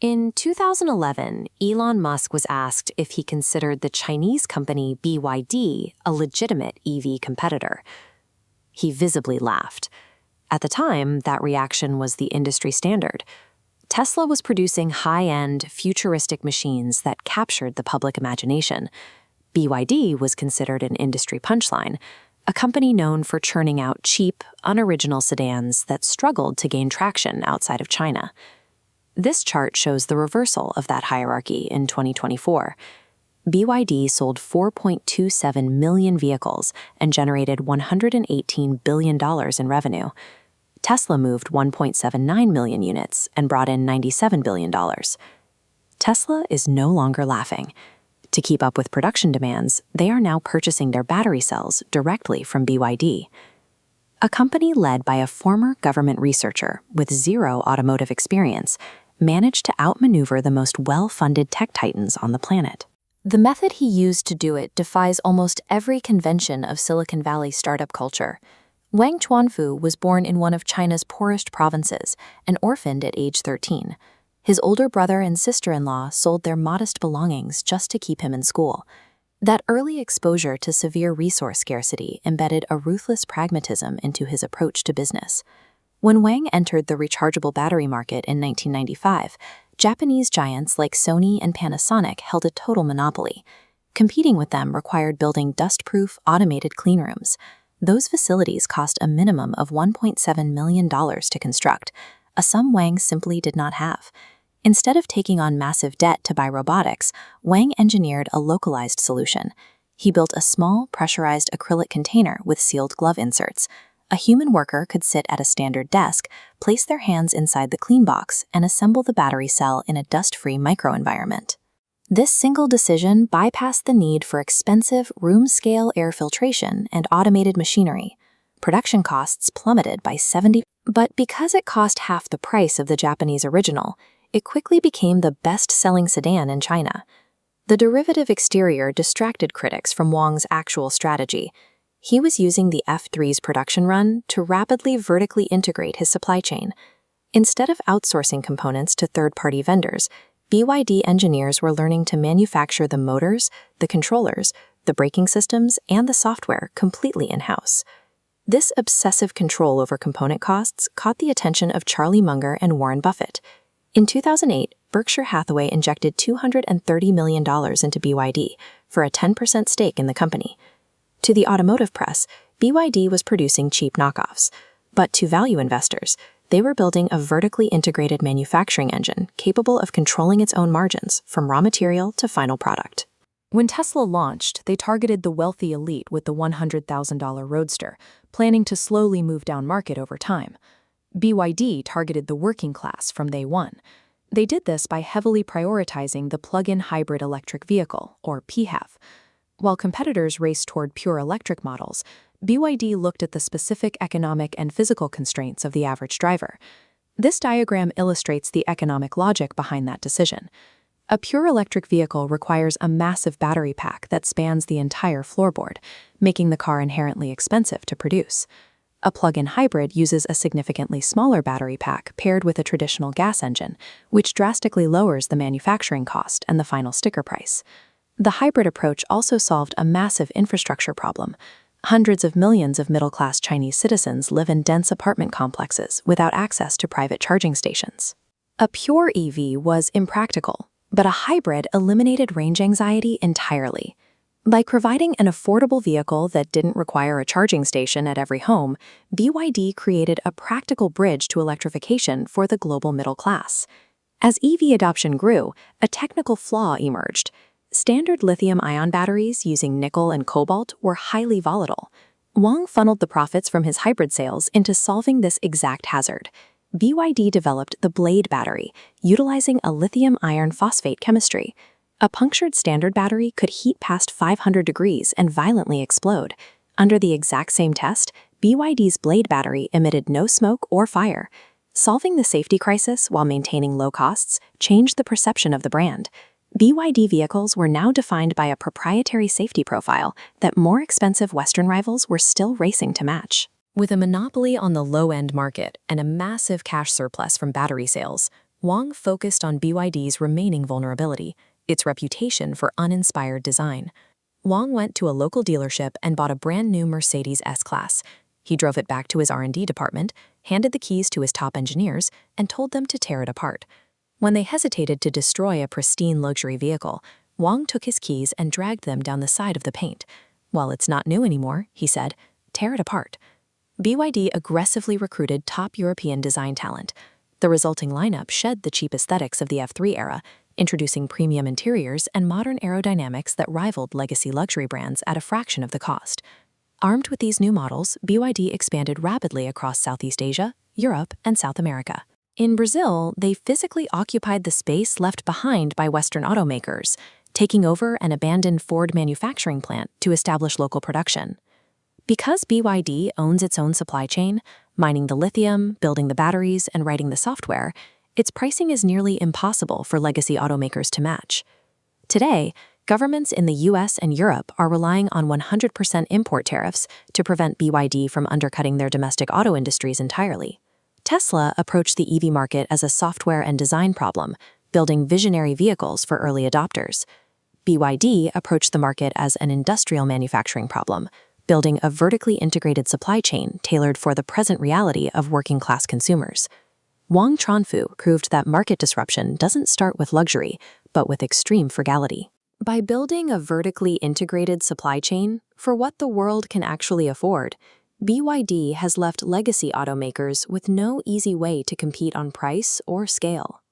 In 2011, Elon Musk was asked if he considered the Chinese company BYD a legitimate EV competitor. He visibly laughed. At the time, that reaction was the industry standard. Tesla was producing high-end, futuristic machines that captured the public imagination. BYD was considered an industry punchline, a company known for churning out cheap, unoriginal sedans that struggled to gain traction outside of China. This chart shows the reversal of that hierarchy in 2024. BYD sold 4.27 million vehicles and generated $118 billion in revenue. Tesla moved 1.79 million units and brought in $97 billion. Tesla is no longer laughing. To keep up with production demands, they are now purchasing their battery cells directly from BYD. A company led by a former government researcher with zero automotive experience managed to outmaneuver the most well-funded tech titans on the planet. The method he used to do it defies almost every convention of Silicon Valley startup culture. Wang Chuanfu was born in one of China's poorest provinces and orphaned at age 13. His older brother and sister-in-law sold their modest belongings just to keep him in school. That early exposure to severe resource scarcity embedded a ruthless pragmatism into his approach to business. When Wang entered the rechargeable battery market in 1995, Japanese giants like Sony and Panasonic held a total monopoly. Competing with them required building dust-proof, automated cleanrooms. Those facilities cost a minimum of $1.7 million to construct, a sum Wang simply did not have. Instead of taking on massive debt to buy robotics, Wang engineered a localized solution. He built a small, pressurized acrylic container with sealed glove inserts. A human worker could sit at a standard desk, place their hands inside the clean box, and assemble the battery cell in a dust-free microenvironment. This single decision bypassed the need for expensive room-scale air filtration and automated machinery. Production costs plummeted by 70%, but because it cost half the price of the Japanese original, it quickly became the best-selling sedan in China. The derivative exterior distracted critics from Wang's actual strategy. He was using the F3's production run to rapidly vertically integrate his supply chain. Instead of outsourcing components to third-party vendors, BYD engineers were learning to manufacture the motors, the controllers, the braking systems, and the software completely in-house. This obsessive control over component costs caught the attention of Charlie Munger and Warren Buffett. In 2008, Berkshire Hathaway injected $230 million into BYD for a 10% stake in the company. To the automotive press, BYD was producing cheap knockoffs, but to value investors, they were building a vertically integrated manufacturing engine capable of controlling its own margins from raw material to final product. When Tesla launched, they targeted the wealthy elite with the $100,000 Roadster, planning to slowly move down market over time. BYD targeted the working class from day one. They did this by heavily prioritizing the plug-in hybrid electric vehicle, or PHEV. While competitors raced toward pure electric models, BYD looked at the specific economic and physical constraints of the average driver. This diagram illustrates the economic logic behind that decision. A pure electric vehicle requires a massive battery pack that spans the entire floorboard, making the car inherently expensive to produce. A plug-in hybrid uses a significantly smaller battery pack paired with a traditional gas engine, which drastically lowers the manufacturing cost and the final sticker price. The hybrid approach also solved a massive infrastructure problem. Hundreds of millions of middle-class Chinese citizens live in dense apartment complexes without access to private charging stations. A pure EV was impractical, but a hybrid eliminated range anxiety entirely. By providing an affordable vehicle that didn't require a charging station at every home, BYD created a practical bridge to electrification for the global middle class. As EV adoption grew, a technical flaw emerged. Standard lithium-ion batteries using nickel and cobalt were highly volatile. Wang funneled the profits from his hybrid sales into solving this exact hazard. BYD developed the Blade battery, utilizing a lithium iron phosphate chemistry. A punctured standard battery could heat past 500 degrees and violently explode. Under the exact same test, BYD's Blade battery emitted no smoke or fire. Solving the safety crisis while maintaining low costs changed the perception of the brand. BYD vehicles were now defined by a proprietary safety profile that more expensive Western rivals were still racing to match. With a monopoly on the low-end market and a massive cash surplus from battery sales, Wang focused on BYD's remaining vulnerability, its reputation for uninspired design. Wang went to a local dealership and bought a brand new Mercedes S-Class. He drove it back to his R&D department, handed the keys to his top engineers, and told them to tear it apart. When they hesitated to destroy a pristine luxury vehicle, Wang took his keys and dragged them down the side of the paint. "While it's not new anymore," he said, "tear it apart." BYD aggressively recruited top European design talent. The resulting lineup shed the cheap aesthetics of the F3 era, introducing premium interiors and modern aerodynamics that rivaled legacy luxury brands at a fraction of the cost. Armed with these new models, BYD expanded rapidly across Southeast Asia, Europe, and South America. In Brazil, they physically occupied the space left behind by Western automakers, taking over an abandoned Ford manufacturing plant to establish local production. Because BYD owns its own supply chain, mining the lithium, building the batteries, and writing the software, its pricing is nearly impossible for legacy automakers to match. Today, governments in the US and Europe are relying on 100% import tariffs to prevent BYD from undercutting their domestic auto industries entirely. Tesla approached the EV market as a software and design problem, building visionary vehicles for early adopters. BYD approached the market as an industrial manufacturing problem, building a vertically integrated supply chain tailored for the present reality of working-class consumers. Wang Chuanfu proved that market disruption doesn't start with luxury, but with extreme frugality. By building a vertically integrated supply chain for what the world can actually afford, BYD has left legacy automakers with no easy way to compete on price or scale.